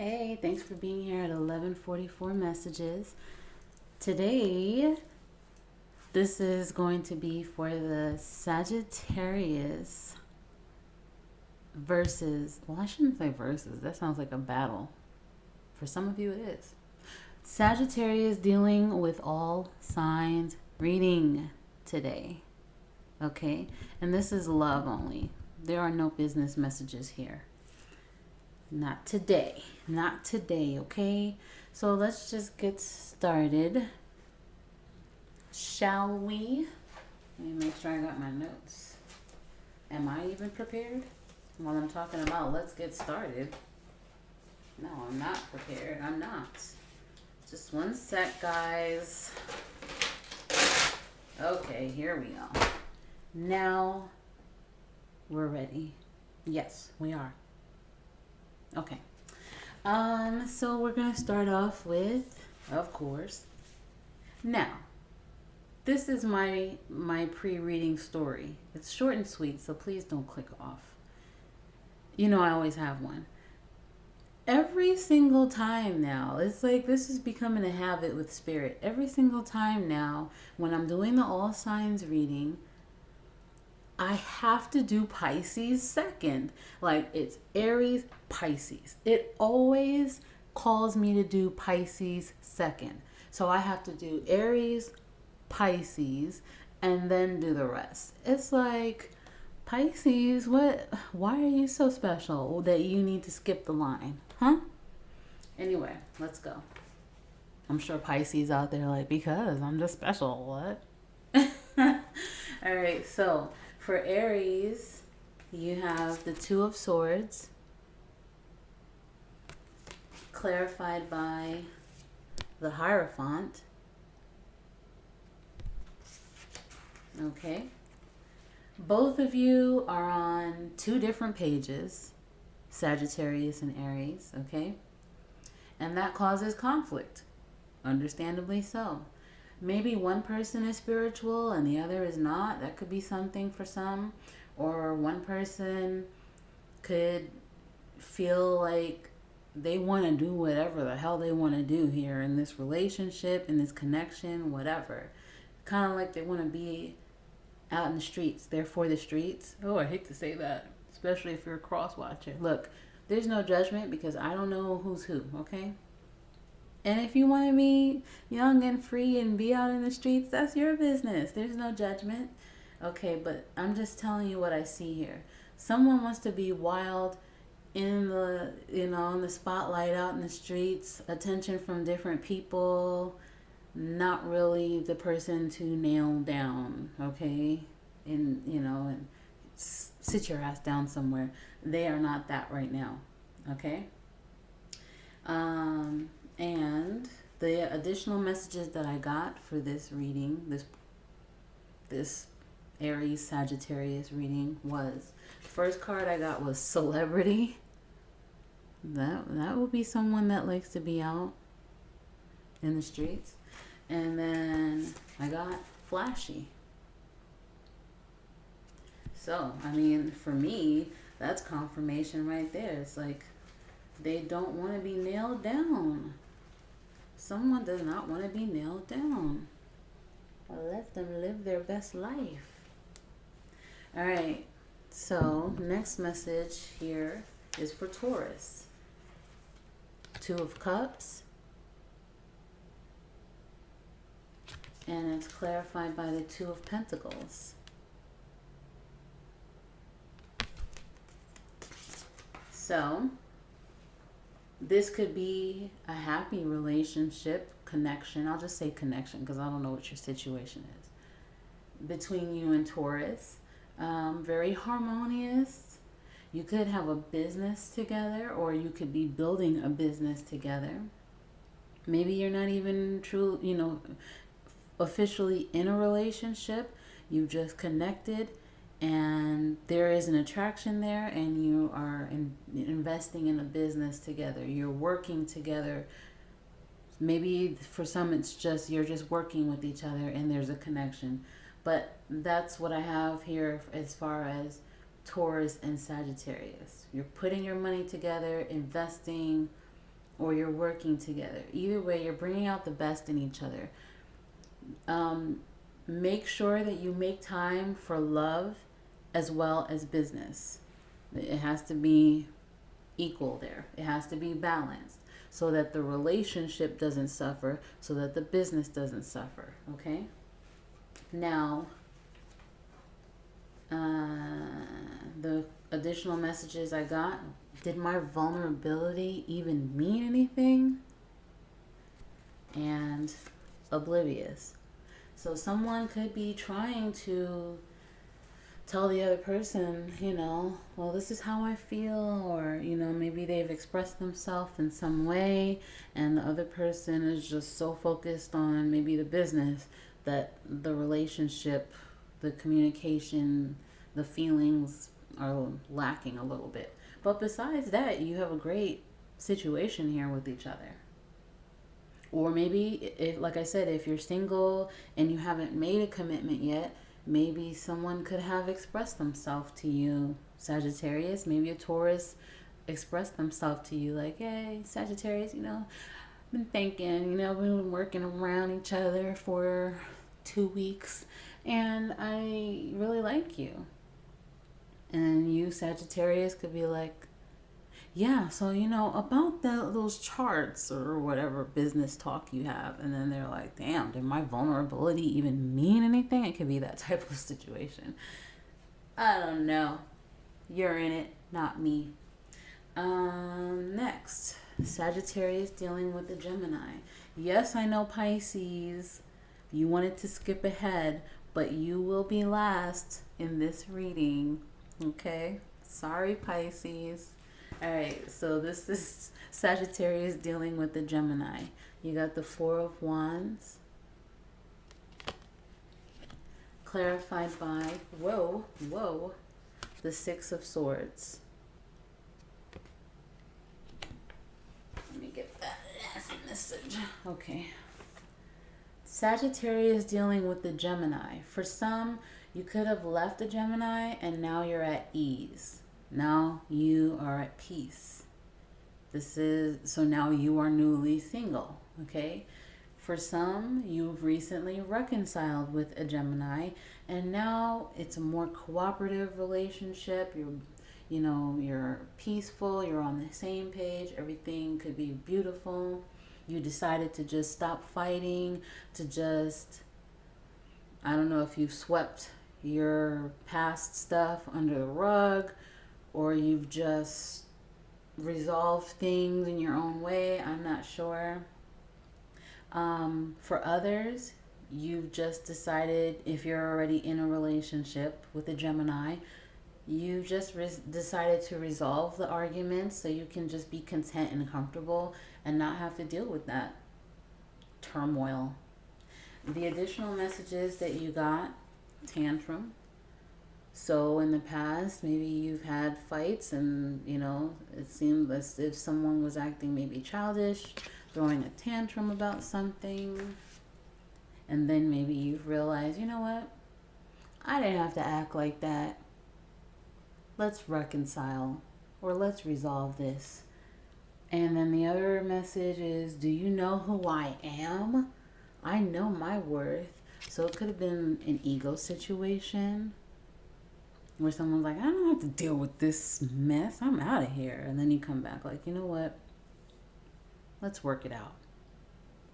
Hey, thanks for being here at 11:44 messages. Today, this is going to be for the Sagittarius versus, well, I shouldn't say versus. That sounds like a battle. For some of you, it is. Sagittarius dealing with all signs reading today. Okay? And this is love only. There are no business messages here. Not today. Not today, okay? So let's just get started. Shall we? Let me make sure I got my notes. Am I even prepared? While I'm talking about let's get started. No, I'm not prepared. I'm not. Just one sec, guys. Okay, here we go. Now we're ready. Yes, we are. Okay. So we're gonna start off with, of course. Now, this is my pre-reading story. It's short and sweet, so please don't click off. You know I always have one. Every single time now, it's like this is becoming a habit with spirit. Every single time now, when I'm doing the all signs reading, I have to do Pisces second. Like it's Aries, Pisces. It always calls me to do Pisces second. So I have to do Aries, Pisces, and then do the rest. It's like, Pisces, why are you so special that you need to skip the line? Huh? Anyway, let's go. I'm sure Pisces out there like, because I'm just special. What? All right, so for Aries, you have the Two of Swords, clarified by the Hierophant. Okay. Both of you are on two different pages, Sagittarius and Aries, okay? And that causes conflict, understandably so. Maybe one person is spiritual and the other is not. That could be something for some. Or one person could feel like they want to do whatever the hell they want to do here in this relationship, in this connection, whatever. Kind of like they want to be out in the streets. They're for the streets. Oh, I hate to say that, especially if you're a cross watcher. Look, there's no judgment because I don't know who's who, okay? And if you want to be young and free and be out in the streets, that's your business. There's no judgment. Okay, but I'm just telling you what I see here. Someone wants to be wild in the, in the spotlight out in the streets, attention from different people, not really the person to nail down, okay? And sit your ass down somewhere. They are not that right now, okay? And the additional messages that I got for this reading, this Aries Sagittarius reading, was first card I got was celebrity. That will be someone that likes to be out in the streets. And then I got flashy. So, I mean, for me, that's confirmation right there. It's like they don't want to be nailed down. Someone does not want to be nailed down. Let them live their best life. All right. So, next message here is for Taurus. Two of Cups. And it's clarified by the Two of Pentacles. So, this could be a happy relationship, connection. I'll just say connection because I don't know what your situation is. Between you and Taurus. Very harmonious. You could have a business together, or you could be building a business together. Maybe you're not even true, officially in a relationship. You've just connected and there is an attraction there, and you are investing in a business together. You're working together. Maybe for some it's just you're just working with each other and there's a connection. But that's what I have here as far as Taurus and Sagittarius. You're putting your money together, investing, or you're working together. Either way, you're bringing out the best in each other. Um, Make sure that you make time for love as well as business. It has to be equal there. It has to be balanced so that the relationship doesn't suffer, so that the business doesn't suffer. Okay? Now, the additional messages I got, did my vulnerability even mean anything? And oblivious. So someone could be trying to tell the other person, well, this is how I feel, or, maybe they've expressed themselves in some way, and the other person is just so focused on maybe the business that the relationship, the communication, the feelings are lacking a little bit. But besides that, you have a great situation here with each other. Or maybe, if, like I said, if you're single and you haven't made a commitment yet, maybe someone could have expressed themselves to you, Sagittarius. Maybe a Taurus expressed themselves to you like, hey, Sagittarius, been thinking, we've been working around each other for 2 weeks and I really like you. And you, Sagittarius, could be like, yeah, so about those charts or whatever business talk you have, and then they're like, damn, did my vulnerability even mean anything? It could be that type of situation. I don't know. You're in it, not me. Next, Sagittarius dealing with the Gemini. Yes, I know, Pisces, you wanted to skip ahead, but you will be last in this reading. Okay, sorry, Pisces. All right, so this is Sagittarius dealing with the Gemini. You got the Four of Wands, clarified by, the Six of Swords. Let me get that last message. Okay. Sagittarius dealing with the Gemini. For some, you could have left the Gemini and now you're at ease. Now you are at peace. So now you are newly single, okay? For some, you've recently reconciled with a Gemini and now it's a more cooperative relationship. You're peaceful, you're on the same page, everything could be beautiful. You decided to just stop fighting, I don't know if you've swept your past stuff under the rug, or you've just resolved things in your own way. I'm not sure. For others, you've just decided, if you're already in a relationship with a Gemini, you've just decided to resolve the argument so you can just be content and comfortable and not have to deal with that turmoil. The additional messages that you got, tantrum. So in the past, maybe you've had fights and, it seemed as if someone was acting maybe childish, throwing a tantrum about something. And then maybe you've realized, you know what? I didn't have to act like that. Let's reconcile, or let's resolve this. And then the other message is, do you know who I am? I know my worth. So it could have been an ego situation where someone's like, I don't have to deal with this mess. I'm out of here. And then you come back like, you know what? Let's work it out.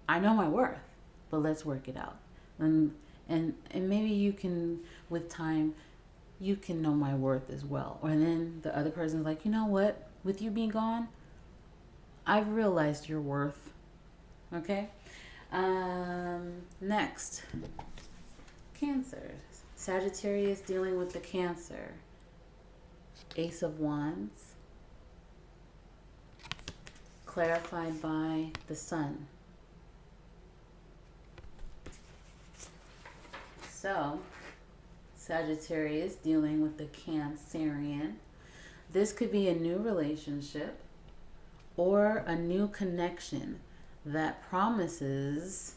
I know my worth, but let's work it out. And maybe you can, with time, you can know my worth as well. Or then the other person's like, you know what? With you being gone, I've realized your worth. Okay? Next, Cancer. Sagittarius dealing with the Cancer. Ace of Wands, clarified by the Sun. So, Sagittarius dealing with the Cancerian. This could be a new relationship or a new connection that promises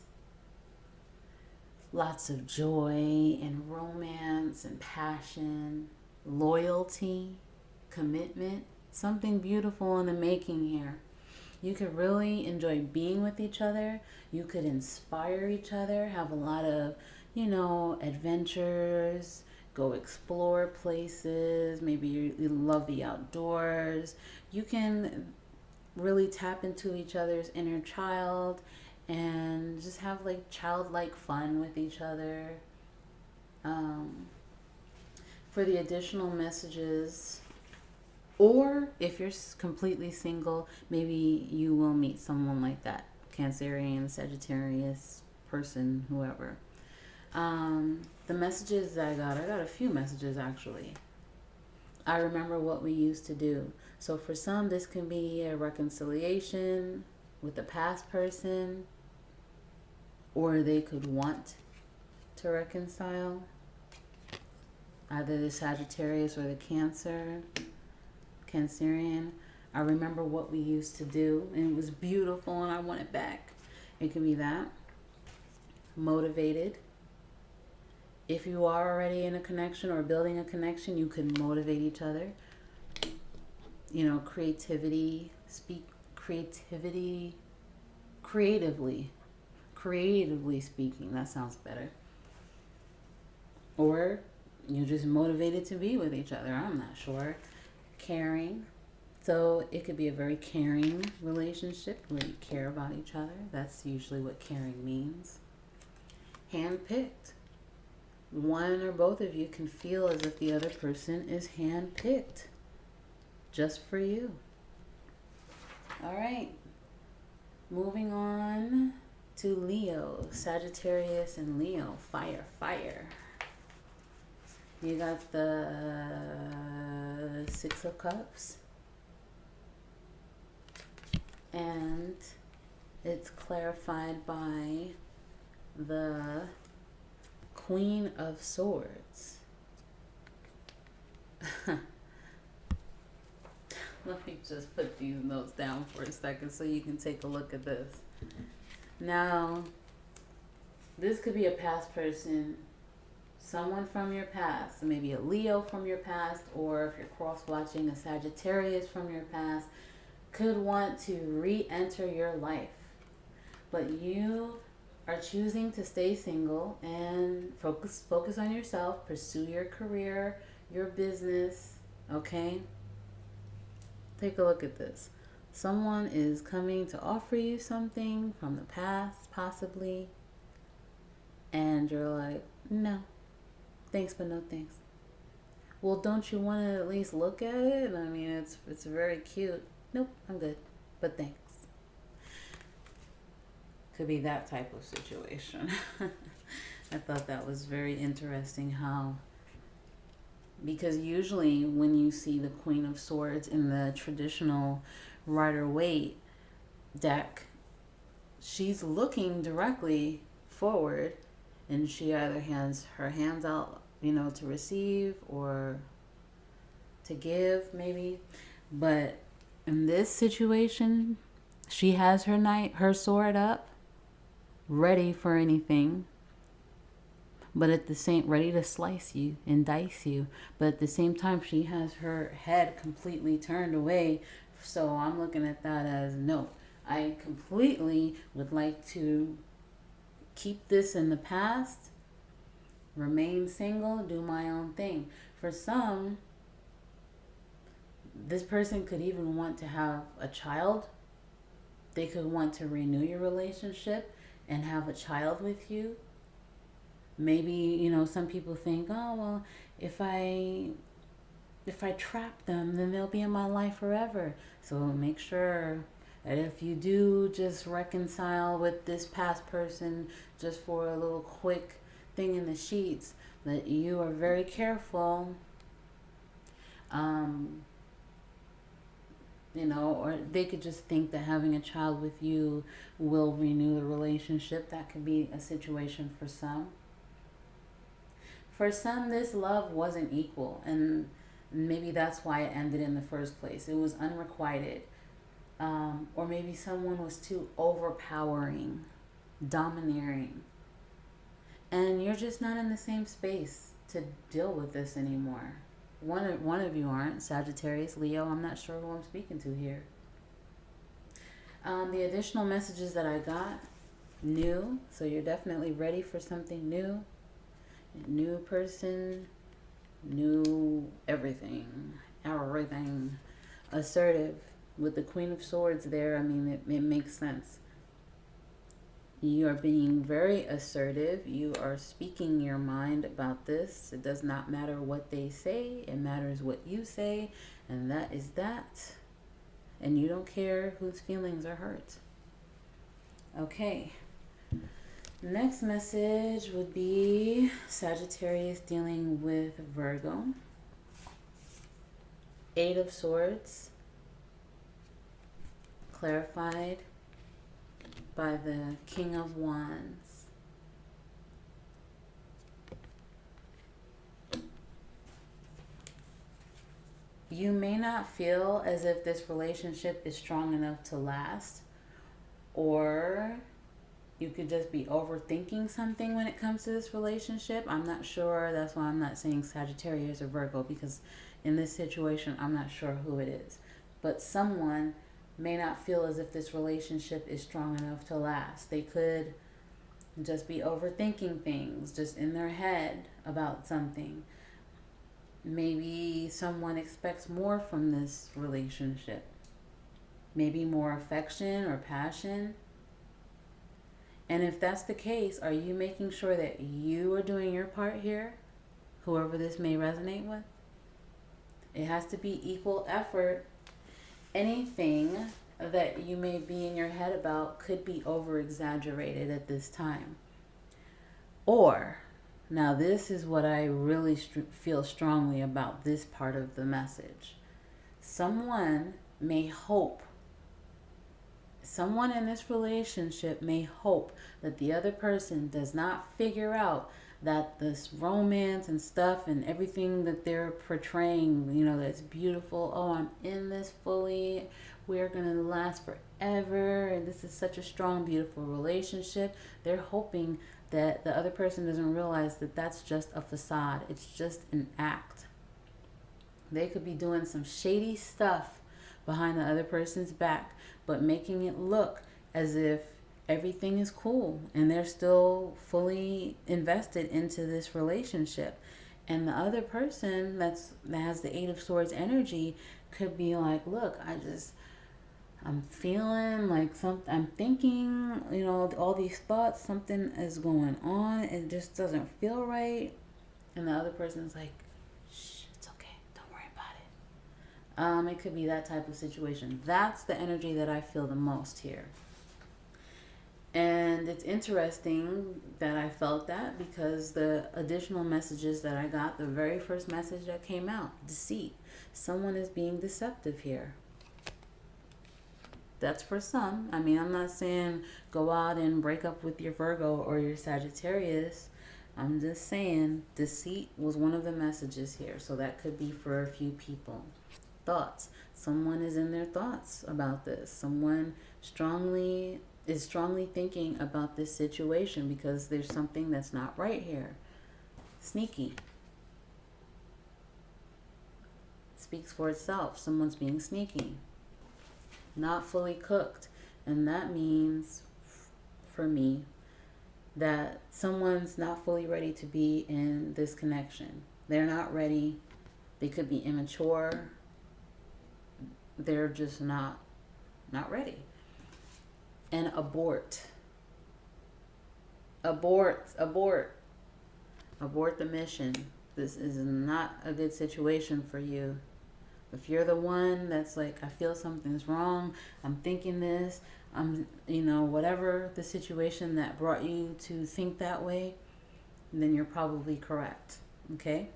lots of joy and romance and passion, loyalty, commitment, something beautiful in the making here. You could really enjoy being with each other. You could inspire each other, have a lot of, adventures, go explore places. Maybe you love the outdoors. You can really tap into each other's inner child and just have like childlike fun with each other. Um, for the additional messages, or if you're completely single, maybe you will meet someone like that, Cancerian, Sagittarius person, whoever. The messages that I got a few messages actually. I remember what we used to do. So for some, this can be a reconciliation with the past person, or they could want to reconcile, either the Sagittarius or the Cancerian. I remember what we used to do, and it was beautiful, and I want it back. It could be that. Motivated. If you are already in a connection or building a connection, you can motivate each other. Creativity, creatively speaking, that sounds better. Or you're just motivated to be with each other, I'm not sure. Caring. So it could be a very caring relationship where you care about each other. That's usually what caring means. Handpicked. One or both of you can feel as if the other person is handpicked just for you. All right. Moving on to Leo. Sagittarius and Leo. Fire, fire. You got the Six of Cups. And it's clarified by the Queen of Swords. Let me just put these notes down for a second so you can take a look at this. Now, this could be a past person, someone from your past, maybe a Leo from your past, or if you're cross-watching, a Sagittarius from your past, could want to re-enter your life. But you are choosing to stay single and focus on yourself, pursue your career, your business, okay? Take a look at this. Someone is coming to offer you something from the past, possibly, and you're like, no, thanks, but no thanks. Well, don't you want to at least look at it? I mean, it's very cute. Nope, I'm good, but thanks. Could be that type of situation. I thought that was very interesting how, because usually when you see the Queen of Swords in the traditional Rider-Waite deck, she's looking directly forward, and she either has her hands out, to receive or to give, maybe. But in this situation, she has her sword up, ready for anything, but at the same, ready to slice you and dice you, but at the same time she has her head completely turned away. So I'm looking at that as, no, I completely would like to keep this in the past, remain single, do my own thing. For some, this person could even want to have a child. They could want to renew your relationship and have a child with you. Maybe, some people think, oh, well, if I trap them, then they'll be in my life forever. So make sure that if you do just reconcile with this past person just for a little quick thing in the sheets, that you are very careful. Or they could just think that having a child with you will renew the relationship. That could be a situation for some. For some, this love wasn't equal, and maybe that's why it ended in the first place. It was unrequited. Or maybe someone was too overpowering, domineering, and you're just not in the same space to deal with this anymore. One of you aren't. Sagittarius, Leo, I'm not sure who I'm speaking to here. The additional messages that I got, new. So you're definitely ready for something new. New person, new everything. Everything. Assertive. With the Queen of Swords there, I mean, it makes sense. You are being very assertive. You are speaking your mind about this. It does not matter what they say. It matters what you say. And that is that. And you don't care whose feelings are hurt. Okay. Next message would be Sagittarius dealing with Virgo. Eight of Swords. Clarified by the King of Wands. You may not feel as if this relationship is strong enough to last, or you could just be overthinking something when it comes to this relationship. I'm not sure. That's why I'm not saying Sagittarius or Virgo, because in this situation, I'm not sure who it is. But someone may not feel as if this relationship is strong enough to last. They could just be overthinking things, just in their head about something. Maybe someone expects more from this relationship. Maybe more affection or passion. And if that's the case, are you making sure that you are doing your part here? Whoever this may resonate with. It has to be equal effort. Anything that you may be in your head about could be over-exaggerated at this time. Or, now this is what I really feel strongly about this part of the message. Someone may hope, someone in this relationship may hope that the other person does not figure out that this romance and stuff and everything that they're portraying, you know, that's beautiful. Oh, I'm in this fully. We're going to last forever. And this is such a strong, beautiful relationship. They're hoping that the other person doesn't realize that that's just a facade. It's just an act. They could be doing some shady stuff behind the other person's back, but making it look as if everything is cool and they're still fully invested into this relationship. And the other person that has the Eight of Swords energy could be like, look, I'm feeling like something, I'm thinking, you know, all these thoughts, something is going on. It just doesn't feel right. And the other person's like, shh, it's okay. Don't worry about it. It could be that type of situation. That's the energy that I feel the most here. And it's interesting that I felt that, because the additional messages that I got, the very first message that came out, deceit. Someone is being deceptive here. That's for some. I mean, I'm not saying go out and break up with your Virgo or your Sagittarius. I'm just saying deceit was one of the messages here. So that could be for a few people. Thoughts. Someone is in their thoughts about this. Someone is strongly thinking about this situation because there's something that's not right here. Sneaky. It speaks for itself. Someone's being sneaky. Not fully cooked. And that means, for me, that someone's not fully ready to be in this connection. They're not ready. They could be immature. They're just not ready. And abort the mission. This is not a good situation for you. If you're the one that's like, I feel something's wrong, I'm thinking this, whatever the situation that brought you to think that way, then you're probably correct. Okay?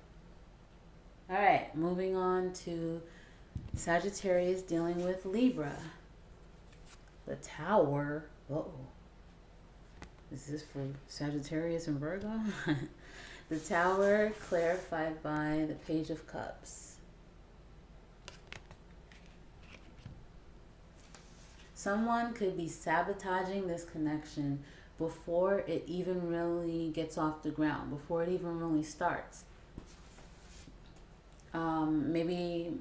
All right, moving on to Sagittarius dealing with Libra. The Tower. Uh-oh. Is this for Sagittarius and Virgo? The Tower, clarified by the Page of Cups. Someone could be sabotaging this connection before it even really gets off the ground, before it even really starts. Maybe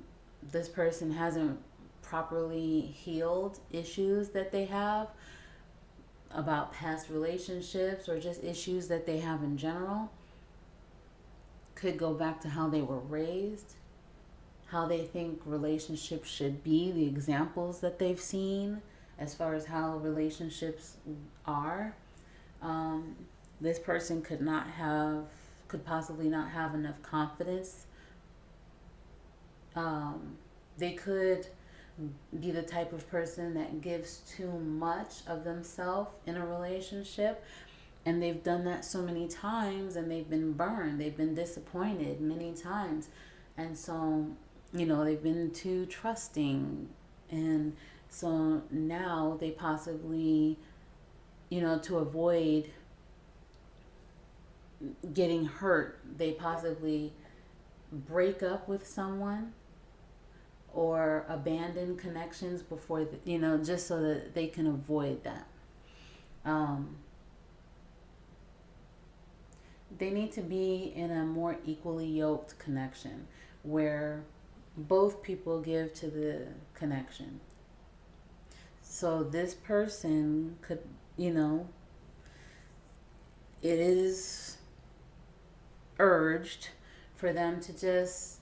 this person hasn't properly healed issues that they have about past relationships or just issues that they have in general. Could go back to how they were raised, how they think relationships should be, the examples that they've seen as far as how relationships are. This person could possibly not have enough confidence. They could be the type of person that gives too much of themselves in a relationship, and they've done that so many times and they've been burned, they've been disappointed many times, and so they've been too trusting, and so now they possibly to avoid getting hurt, they possibly break up with someone or abandon connections before just so that they can avoid that. They need to be in a more equally yoked connection where both people give to the connection. So this person could, it is urged for them to just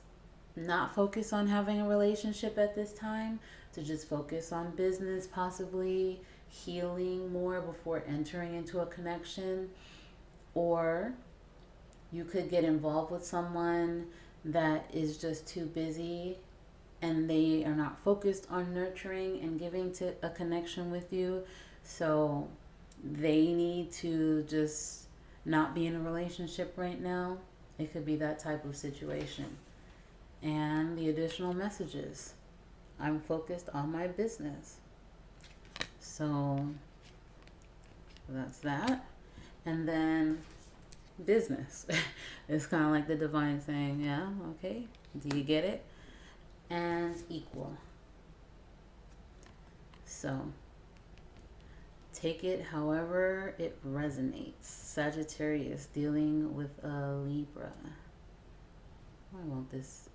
not focus on having a relationship at this time, to just focus on business, possibly healing more before entering into a connection. Or you could get involved with someone that is just too busy and they are not focused on nurturing and giving to a connection with you. So they need to just not be in a relationship right now. It could be that type of situation. And the additional messages: I'm focused on my business. So that's that. And then business. It's kind of like the divine saying, yeah, okay, do you get it? And equal. So take it however it resonates. Sagittarius dealing with a Libra. Why won't this?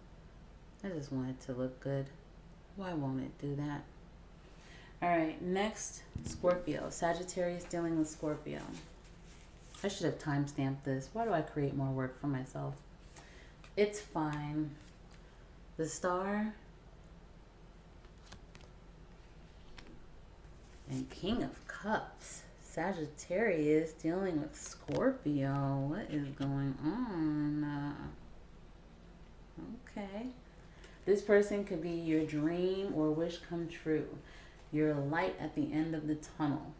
I just want it to look good. Why won't it do that? All right, next, Scorpio. Sagittarius dealing with Scorpio. I should have timestamped this. Why do I create more work for myself? It's fine. The Star and King of Cups. Sagittarius dealing with Scorpio. What is going on? Okay. This person could be your dream or wish come true. Your light at the end of the tunnel.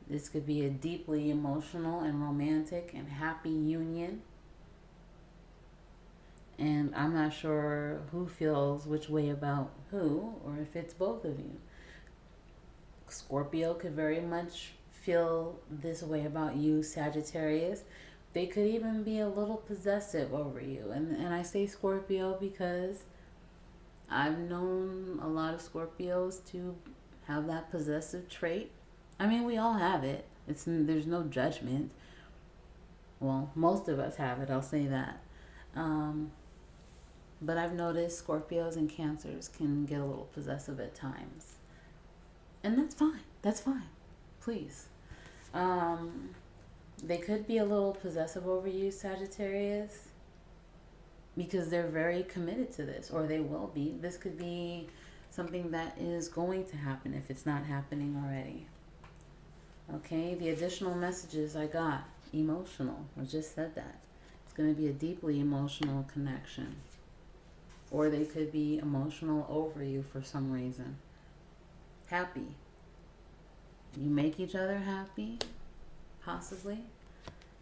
This could be a deeply emotional and romantic and happy union. And I'm not sure who feels which way about who, or if it's both of you. Scorpio could very much feel this way about you, Sagittarius. They could even be a little possessive over you. And I say Scorpio because I've known a lot of Scorpios to have that possessive trait. I mean, we all have it. There's no judgment. Well, most of us have it, I'll say that. But I've noticed Scorpios and Cancers can get a little possessive at times. And that's fine. That's fine. Please. They could be a little possessive over you, Sagittarius, because they're very committed to this, or they will be. This could be something that is going to happen if it's not happening already. Okay, the additional messages I got: emotional. I just said that. It's going to be a deeply emotional connection. Or they could be emotional over you for some reason. Happy. You make each other happy, possibly.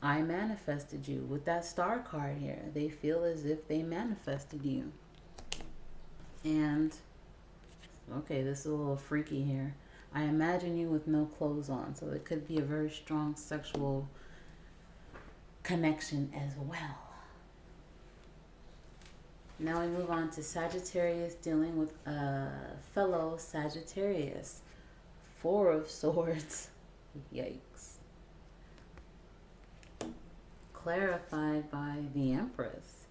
I manifested you. With that Star card here, they feel as if they manifested you. And, okay, this is a little freaky here. I imagine you with no clothes on, so it could be a very strong sexual connection as well. Now we move on to Sagittarius dealing with a fellow Sagittarius. 4 of Swords. Yikes. Clarified by the Empress.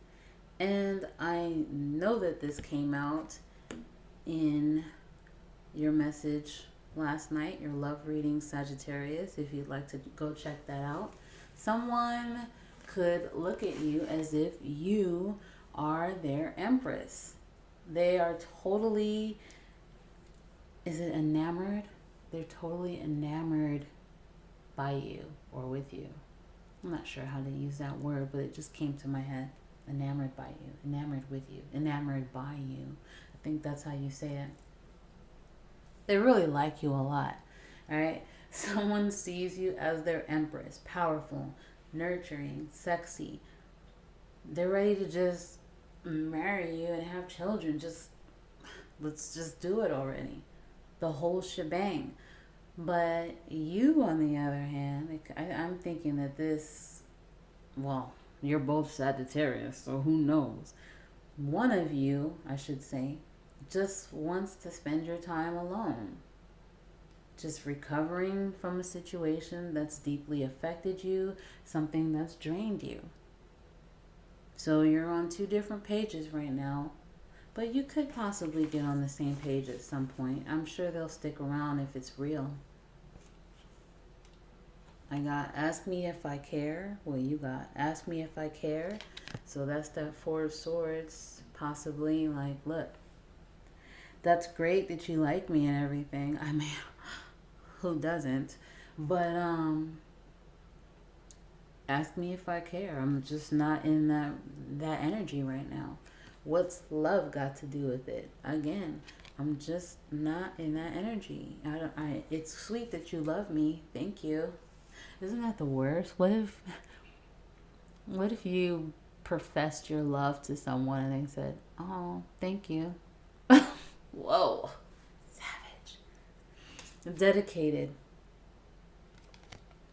And I know that this came out in your message last night, your love reading, Sagittarius, if you'd like to go check that out. Someone could look at you as if you are their empress. They are totally, is it enamored? They're totally enamored by you or with you. I'm not sure how to use that word, but it just came to my head. Enamored by you, enamored with you, enamored by you. I think that's how you say it. They really like you a lot. All right. Someone sees you as their empress, powerful, nurturing, sexy. They're ready to just marry you and have children. Just let's just do it already. The whole shebang. But you, on the other hand, I'm thinking that this, well, you're both Sagittarius, so who knows? One of you, I should say, just wants to spend your time alone. Just recovering from a situation that's deeply affected you, something that's drained you. So you're on two different pages right now, but you could possibly get on the same page at some point. I'm sure they'll stick around if it's real. I got ask me if I care. Well, you got ask me if I care. So that's that Four of Swords, possibly like, look, that's great that you like me and everything. I mean, who doesn't? But ask me if I care. I'm just not in that energy right now. What's love got to do with it? Again, I'm just not in that energy. It's sweet that you love me. Thank you. Isn't that the worst? What if you professed your love to someone and they said, "Oh, thank you." Whoa. Savage. Dedicated.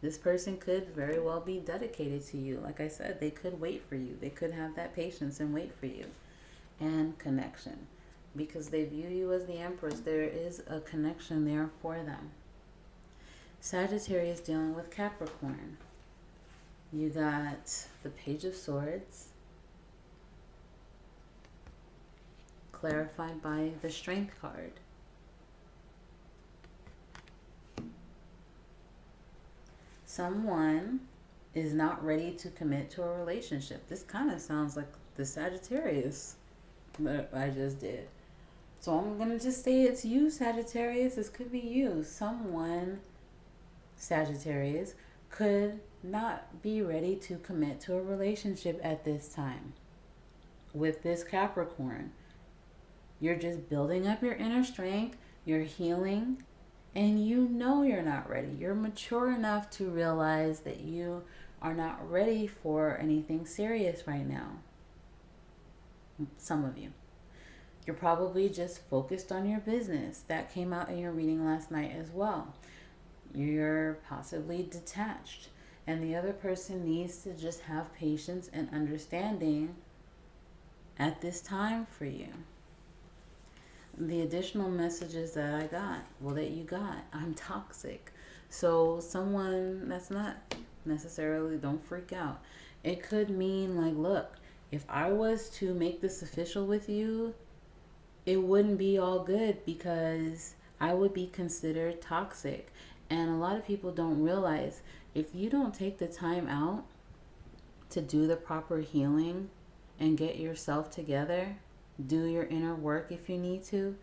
This person could very well be dedicated to you. Like I said, they could wait for you. They could have that patience and wait for you. And connection. Because they view you as the Empress, there is a connection there for them. Sagittarius dealing with Capricorn. You got the Page of Swords, clarified by the Strength card. Someone is not ready to commit to a relationship. This kind of sounds like the Sagittarius that I just did. So I'm going to just say it's you, Sagittarius. This could be you. Someone, Sagittarius, could not be ready to commit to a relationship at this time. With this Capricorn, you're just building up your inner strength, you're healing, and you know you're not ready. You're mature enough to realize that you are not ready for anything serious right now. Some of you. You're probably just focused on your business. That came out in your reading last night as well. You're possibly detached, and the other person needs to just have patience and understanding at this time for you. The additional messages that I got, well, that you got, I'm toxic. So someone that's not necessarily, don't freak out. It could mean like, look, if I was to make this official with you, it wouldn't be all good because I would be considered toxic. And a lot of people don't realize if you don't take the time out to do the proper healing and get yourself together, do your inner work if you need to,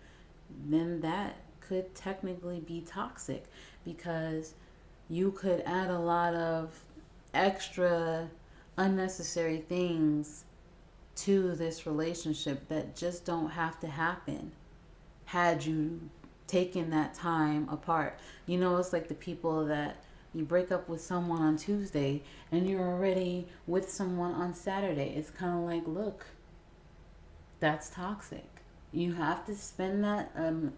then that could technically be toxic because you could add a lot of extra unnecessary things to this relationship that just don't have to happen had you taken that time apart. You know, it's like the people that you break up with someone on Tuesday and you're already with someone on Saturday. It's kind of like, look, that's toxic. You have to spend that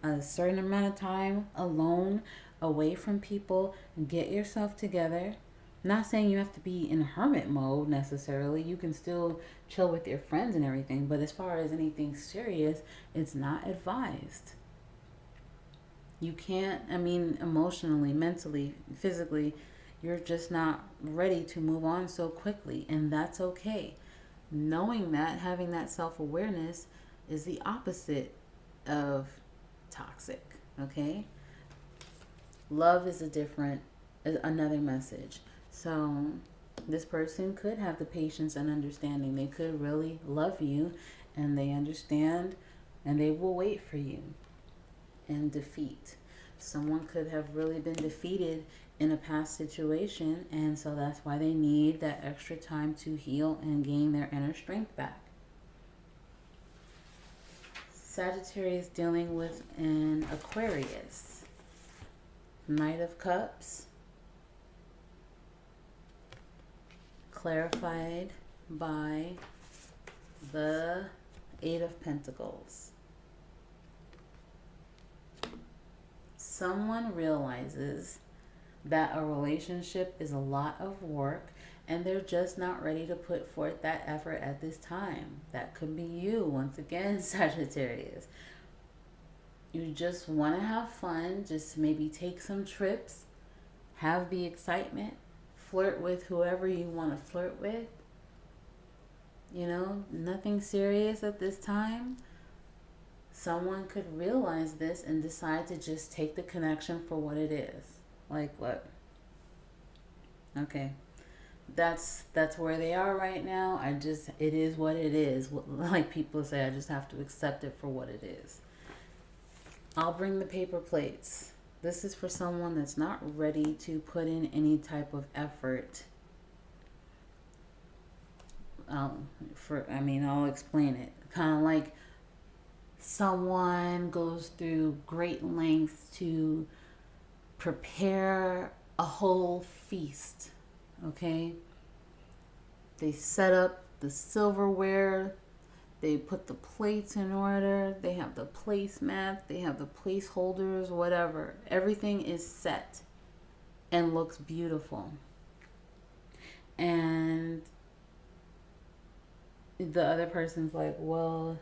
a certain amount of time alone, away from people, and get yourself together. Not saying you have to be in hermit mode necessarily. You can still chill with your friends and everything. But as far as anything serious, it's not advised. You can't, emotionally, mentally, physically, you're just not ready to move on so quickly. And that's okay. Knowing that, having that self-awareness is the opposite of toxic, okay? Love is another message. So this person could have the patience and understanding. They could really love you, and they understand, and they will wait for you. And defeat. Someone could have really been defeated in a past situation, and so that's why they need that extra time to heal and gain their inner strength back. Sagittarius dealing with an Aquarius. Knight of Cups. Clarified by the Eight of Pentacles. Someone realizes that a relationship is a lot of work and they're just not ready to put forth that effort at this time. That could be you, once again, Sagittarius. You just want to have fun, just maybe take some trips, have the excitement, flirt with whoever you want to flirt with. You know, nothing serious at this time. Someone could realize this and decide to just take the connection for what it is. Like what? Okay. That's where they are right now. It is what it is. Like people say, I just have to accept it for what it is. I'll bring the paper plates. This is for someone that's not ready to put in any type of effort. I'll explain it. Kind of like someone goes through great lengths to prepare a whole feast. Okay? They set up the silverware. They put the plates in order. They have the placemat. They have the placeholders, whatever. Everything is set and looks beautiful. And the other person's like, well,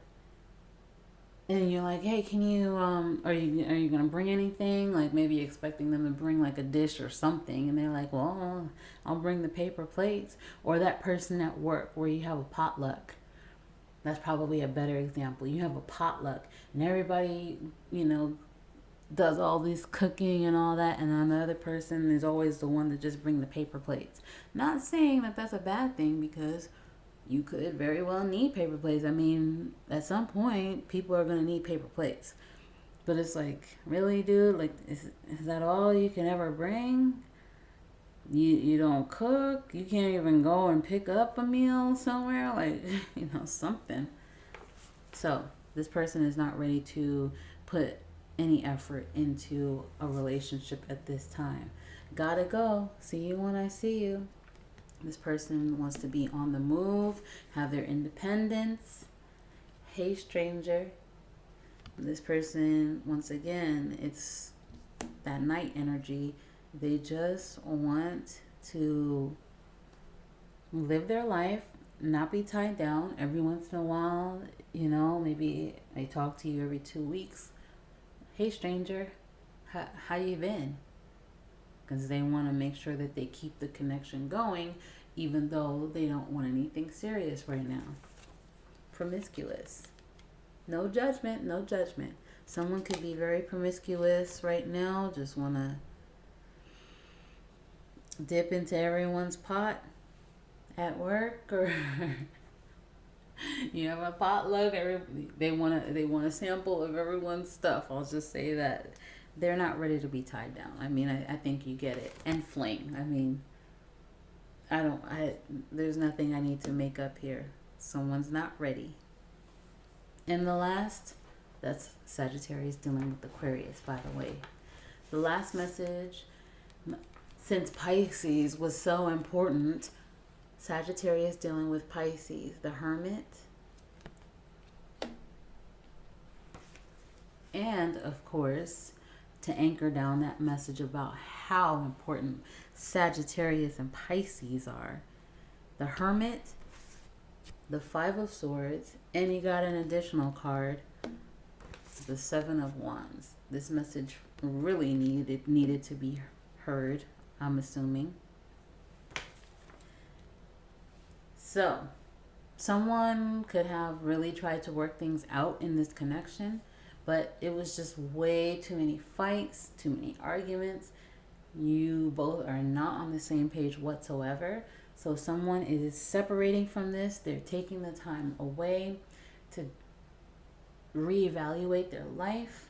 and you're like, hey, can you, are you going to bring anything? Like maybe expecting them to bring like a dish or something. And they're like, well, I'll bring the paper plates. Or that person at work where you have a potluck. That's probably a better example. You have a potluck and everybody, does all this cooking and all that. And then the other person is always the one to just bring the paper plates. Not saying that that's a bad thing, because you could very well need paper plates. I mean, at some point, people are going to need paper plates. But it's like, really, dude? Like, is that all you can ever bring? You don't cook? You can't even go and pick up a meal somewhere? Like, something. So, this person is not ready to put any effort into a relationship at this time. Gotta go. See you when I see you. This person wants to be on the move, have their independence. Hey, stranger. This person, once again, it's that night energy. They just want to live their life, not be tied down. Every once in a while, maybe I talk to you every 2 weeks. Hey, stranger, how you been? Because they want to make sure that they keep the connection going, even though they don't want anything serious right now. Promiscuous. No judgment, no judgment. Someone could be very promiscuous right now, just want to dip into everyone's pot at work, or you have a potluck. They want a sample of everyone's stuff. I'll just say that. They're not ready to be tied down. I mean, I think you get it. And fling. I mean, there's nothing I need to make up here. Someone's not ready. And the last, that's Sagittarius dealing with Aquarius, by the way. The last message, since Pisces was so important, Sagittarius dealing with Pisces, the Hermit. And, of course, to anchor down that message about how important Sagittarius and Pisces are, the Hermit, the Five of Swords, and you got an additional card, the Seven of Wands. This message really needed to be heard, I'm assuming. So, someone could have really tried to work things out in this connection, but it was just way too many fights, too many arguments. You both are not on the same page whatsoever. So someone is separating from this. They're taking the time away to reevaluate their life.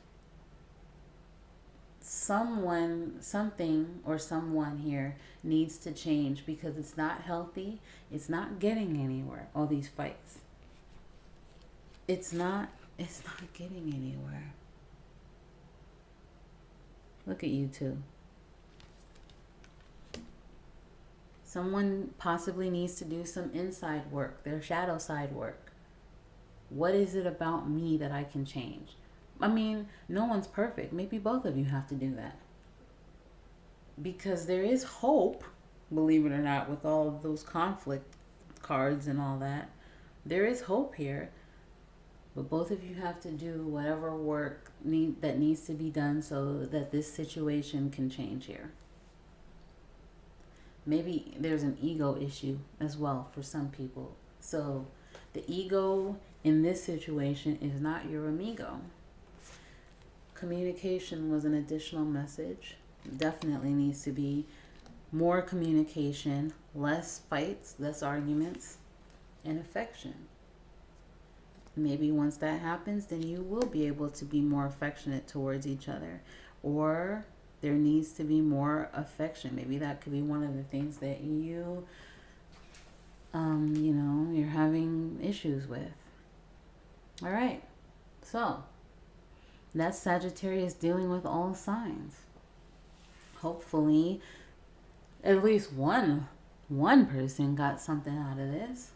Someone, something, or someone here needs to change because it's not healthy. It's not getting anywhere. All these fights. It's not getting anywhere. Look at you two. Someone possibly needs to do some inside work, their shadow side work. What is it about me that I can change? I mean, no one's perfect. Maybe both of you have to do that. Because there is hope, believe it or not, with all of those conflict cards and all that. There is hope here. But both of you have to do whatever work that needs to be done so that this situation can change here. Maybe there's an ego issue as well for some people. So the ego in this situation is not your amigo. Communication was an additional message. Definitely needs to be more communication, less fights, less arguments, and affection. Maybe once that happens, then you will be able to be more affectionate towards each other. Or there needs to be more affection. Maybe that could be one of the things that you're having issues with. All right. So that's Sagittarius dealing with all signs. Hopefully, at least one person got something out of this.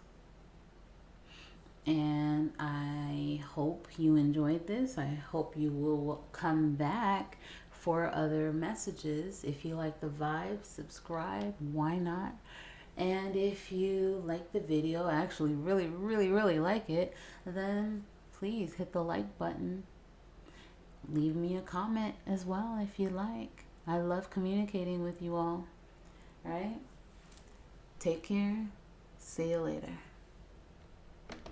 And I hope you enjoyed this. I hope you will come back for other messages. If you like the vibe, subscribe. Why not? And if you like the video, actually really, really, really like it, then please hit the like button. Leave me a comment as well if you like. I love communicating with you all. All right? Take care. See you later.